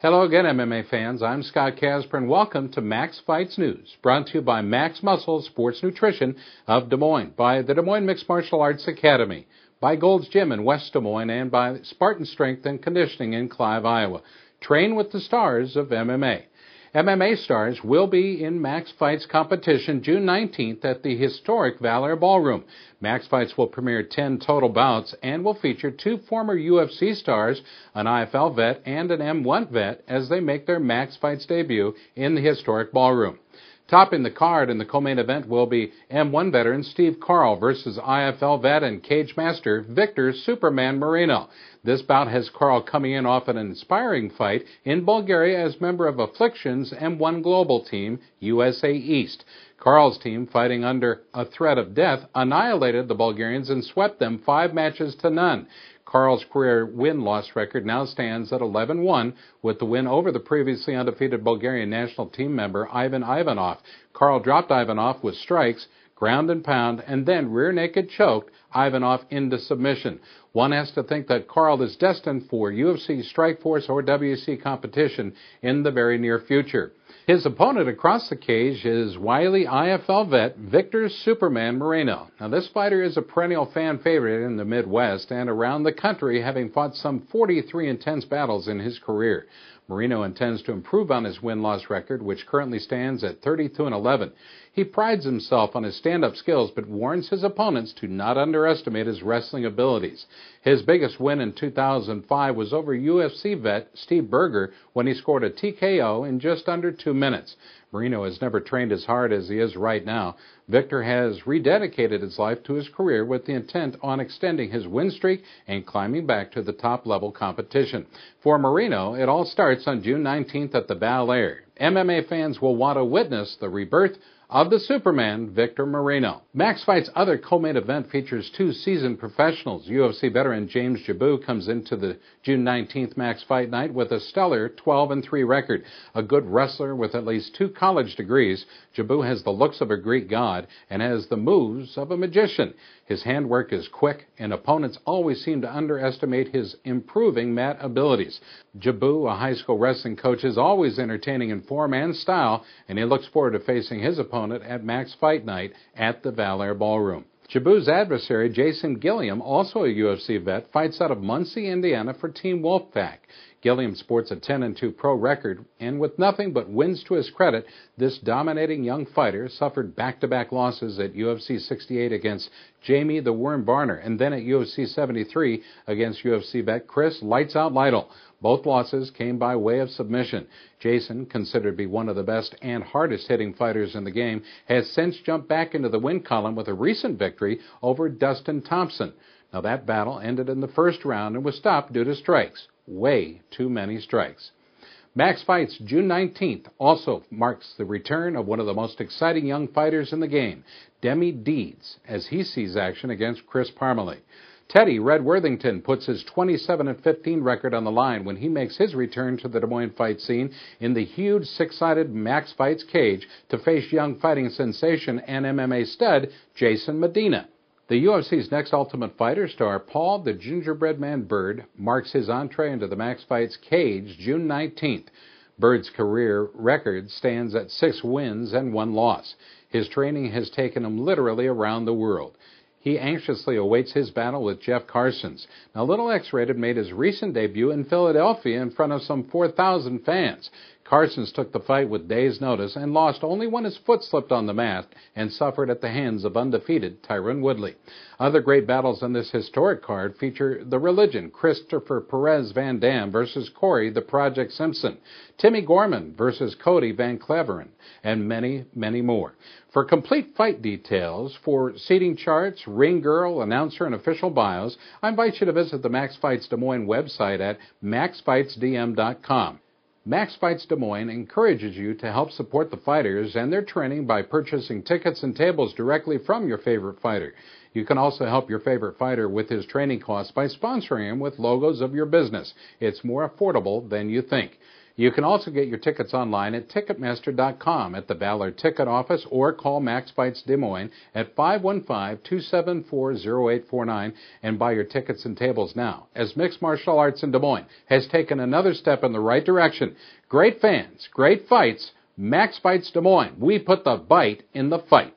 Hello again, MMA fans. I'm Scott Casper, and welcome to Max Fights News, brought to you by Max Muscle Sports Nutrition of Des Moines, by the Des Moines Mixed Martial Arts Academy, by Gold's Gym in West Des Moines, and by Spartan Strength and Conditioning in Clive, Iowa. Train with the stars of MMA. MMA stars will be in Max Fights competition June 19th at the historic Valor Ballroom. Max Fights will premiere 10 total bouts and will feature 2 former UFC stars, an IFL vet and an M1 vet, as they make their Max Fights debut in the historic ballroom. Topping the card in the co-main event will be M1 veteran Steve Carl versus IFL vet and cage master Victor Superman Moreno. This bout has Carl coming in off an inspiring fight in Bulgaria as member of Affliction's M1 Global team, USA East. Carl's team, fighting under a threat of death, annihilated the Bulgarians and swept them 5 matches to none. Carl's career win-loss record now stands at 11-1, with the win over the previously undefeated Bulgarian national team member Ivan Ivanov. Carl dropped Ivanov with strikes, ground and pound, and then rear-naked choked Ivanov into submission. One has to think that Carl is destined for UFC, Strikeforce, or WC competition in the very near future. His opponent across the cage is wily IFL vet Victor Superman Moreno. Now, this fighter is a perennial fan favorite in the Midwest and around the country, having fought some 43 intense battles in his career. Moreno intends to improve on his win-loss record, which currently stands at 32-11. He prides himself on his stand-up skills, but warns his opponents to not underestimate his wrestling abilities. His biggest win in 2005 was over UFC vet Steve Berger when he scored a TKO in just under 2 minutes. Moreno has never trained as hard as he is right now. Victor has rededicated his life to his career with the intent on extending his win streak and climbing back to the top-level competition. For Moreno, it all starts on June 19th at the Valor. MMA fans will want to witness the rebirth of the Superman, Victor Moreno. Max Fight's other co-main event features 2 seasoned professionals. UFC veteran James Jabu comes into the June 19th Max Fight night with a stellar 12-3 record. A good wrestler with at least 2 college degrees, Jabu has the looks of a Greek god and has the moves of a magician. His handwork is quick, and opponents always seem to underestimate his improving mat abilities. Jabu, a high school wrestling coach, is always entertaining in form and style, and he looks forward to facing his opponent at Max Fight Night at the Valor Ballroom. Jabu's adversary, Jason Gilliam, also a UFC vet, fights out of Muncie, Indiana for Team Wolfpack. Gilliam sports a 10-2 pro record, and with nothing but wins to his credit, this dominating young fighter suffered back-to-back losses at UFC 68 against Jamie the Worm Barner, and then at UFC 73 against UFC vet Chris Lights Out Lytle. Both losses came by way of submission. Jason, considered to be one of the best and hardest-hitting fighters in the game, has since jumped back into the win column with a recent victory over Dustin Thompson. Now, that battle ended in the first round and was stopped due to strikes. Way too many strikes. Max Fights June 19th also marks the return of one of the most exciting young fighters in the game, Demi Deeds, as he sees action against Chris Parmalee. Teddy Red Worthington puts his 27-15 record on the line when he makes his return to the Des Moines fight scene in the huge 6-sided Max Fights cage to face young fighting sensation and MMA stud Jason Medina. The UFC's next Ultimate Fighter star, Paul the Gingerbread Man Bird, marks his entree into the Max Fights cage June 19th. Bird's career record stands at 6 wins and 1 loss. His training has taken him literally around the world. He anxiously awaits his battle with Jeff Carsons. Now, Little X-Rated made his recent debut in Philadelphia in front of some 4,000 fans. Carsons took the fight with days' notice and lost only when his foot slipped on the mat and suffered at the hands of undefeated Tyron Woodley. Other great battles on this historic card feature The Religion, Christopher Perez Van Dam versus Corey the Project Simpson, Timmy Gorman versus Cody Van Cleveren, and many, many more. For complete fight details, for seating charts, ring girl, announcer, and official bios, I invite you to visit the Max Fights Des Moines website at maxfightsdm.com. Max Fights Des Moines encourages you to help support the fighters and their training by purchasing tickets and tables directly from your favorite fighter. You can also help your favorite fighter with his training costs by sponsoring him with logos of your business. It's more affordable than you think. You can also get your tickets online at Ticketmaster.com, at the Ballard Ticket Office, or call Max Fights Des Moines at 515-274-0849 and buy your tickets and tables now, as Mixed Martial Arts in Des Moines has taken another step in the right direction. Great fans, great fights. Max Fights Des Moines. We put the bite in the fight.